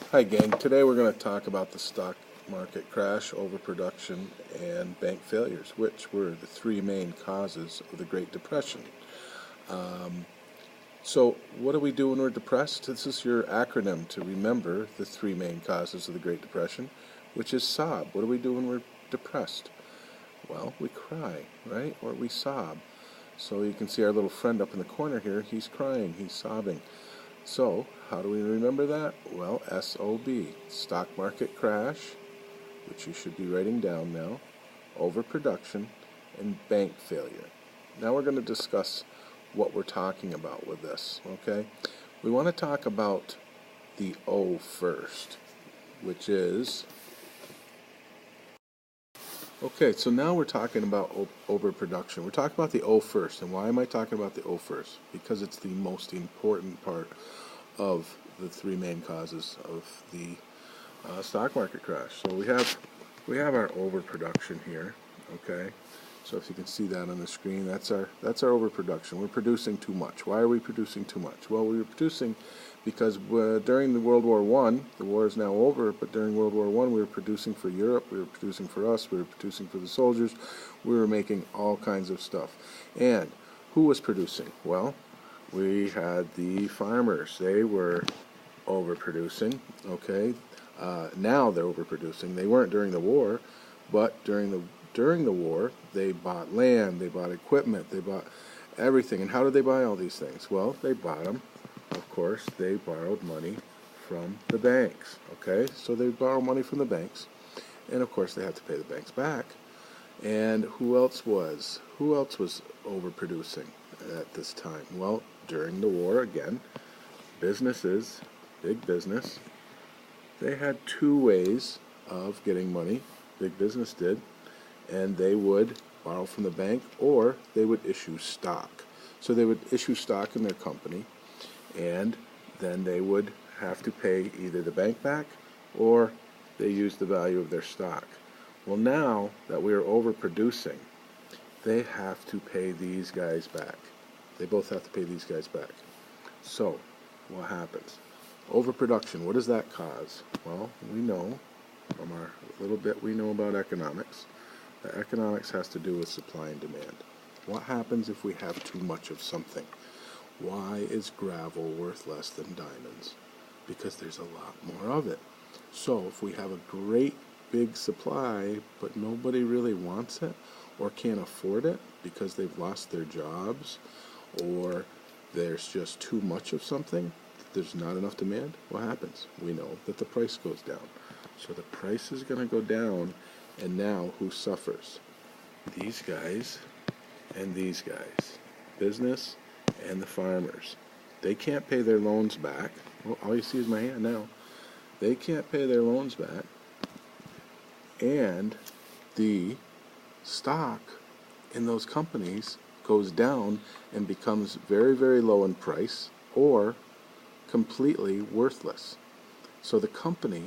Hi gang, today we're going to talk about the stock market crash, overproduction, and bank failures, which were the three main causes of the Great Depression. So what do we do when we're depressed? This is your acronym to remember the three main causes of the Great Depression, which is sob. What do we do when we're depressed? Well, we cry, right? Or we sob. So you can see our little friend up in the corner here, he's crying, he's sobbing. So, how do we remember that? Well, SOB, stock market crash, which you should be writing down now, overproduction, and bank failure. Now we're going to discuss what we're talking about with this, okay? We want to talk about the O first, which is... Okay, so now we're talking about overproduction. We're talking about the O first. And why am I talking about the O first? Because it's the most important part of the three main causes of the stock market crash. So we have our overproduction here, okay? So if you can see that on the screen, that's our overproduction. We're producing too much. Why are we producing too much? Well, we were producing because during the World War I, the war is now over, but during World War I, we were producing for Europe, we were producing for us, we were producing for the soldiers, we were making all kinds of stuff. And who was producing? Well, we had the farmers. They were overproducing, okay? Now they're overproducing. They weren't during the war, but during the war, they bought land, they bought equipment, they bought everything. And how did they buy all these things? Well, they bought them. Of course, they borrowed money from the banks, okay? So they borrow money from the banks, and of course they have to pay the banks back. And who else was overproducing at this time? Well, during the war, again, businesses, big business, they had two ways of getting money. Big business did, and they would borrow from the bank, or they would issue stock. So they would issue stock in their company, and then they would have to pay either the bank back, or they use the value of their stock. Well, now that we are overproducing, they have to pay these guys back. They both have to pay these guys back. So, what happens? Overproduction, what does that cause? Well, we know from our little bit we know about economics, that economics has to do with supply and demand. What happens if we have too much of something? Why is gravel worth less than diamonds? Because there's a lot more of it. So if we have a great big supply, but nobody really wants it or can't afford it because they've lost their jobs, or there's just too much of something, there's not enough demand, what happens? We know that the price goes down. So the price is going to go down, and now who suffers? These guys and these guys. Business and the farmers. They can't pay their loans back. Well, all you see is my hand now. They can't pay their loans back. And the stock in those companies goes down and becomes very, very low in price, or completely worthless. So the company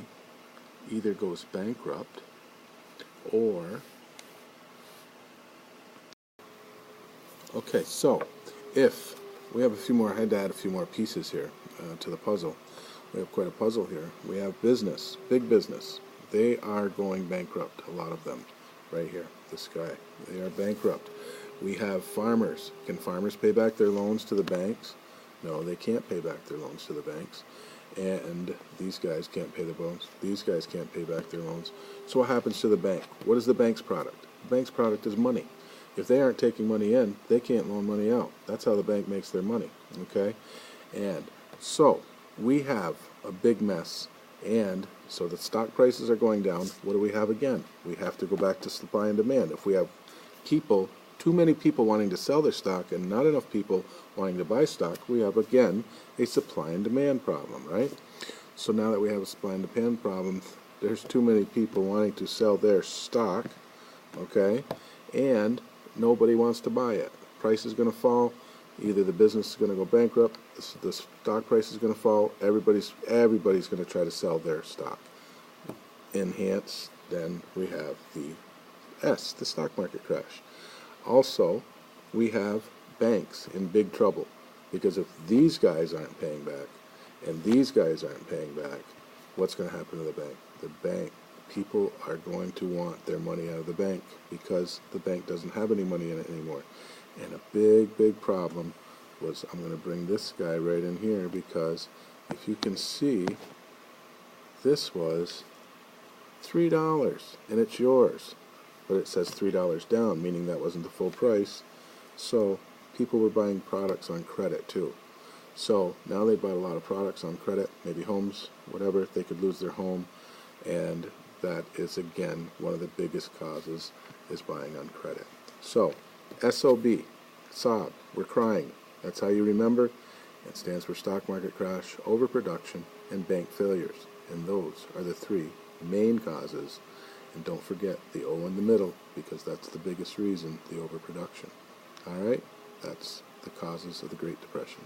either goes bankrupt, or... Okay, so if we have a few more, I had to add a few more pieces here to the puzzle. We have quite a puzzle here. We have business, big business. They are going bankrupt, a lot of them, right here, this guy. They are bankrupt. We have farmers. Can farmers pay back their loans to the banks? No, they can't pay back their loans to the banks. And these guys can't pay their loans. These guys can't pay back their loans. So what happens to the bank? What is the bank's product? The bank's product is money. If they aren't taking money in, they can't loan money out. That's how the bank makes their money, okay? And so we have a big mess, and so the stock prices are going down. What do we have again? We have to go back to supply and demand. If we have too many people wanting to sell their stock and not enough people wanting to buy stock, we have, again, a supply and demand problem, right? So now that we have a supply and demand problem, there's too many people wanting to sell their stock, okay? And nobody wants to buy it. Price is going to fall. Either the business is going to go bankrupt, the stock price is going to fall. Everybody's going to try to sell their stock. Hence, then we have the stock market crash. Also, we have banks in big trouble, because if these guys aren't paying back and these guys aren't paying back, what's going to happen to the bank? The bank, people are going to want their money out of the bank because the bank doesn't have any money in it anymore. And a big, big problem was, I'm going to bring this guy right in here, because if you can see, this was $3 and it's yours, but it says $3 down, meaning that wasn't the full price. So people were buying products on credit too. So now they bought a lot of products on credit, maybe homes, whatever. They could lose their home, and that is again one of the biggest causes, is buying on credit. So SOB, sob, we're crying. That's how you remember. It stands for stock market crash, overproduction, and bank failures. And those are the three main causes. And don't forget the O in the middle, because that's the biggest reason, the overproduction. All right? That's the causes of the Great Depression.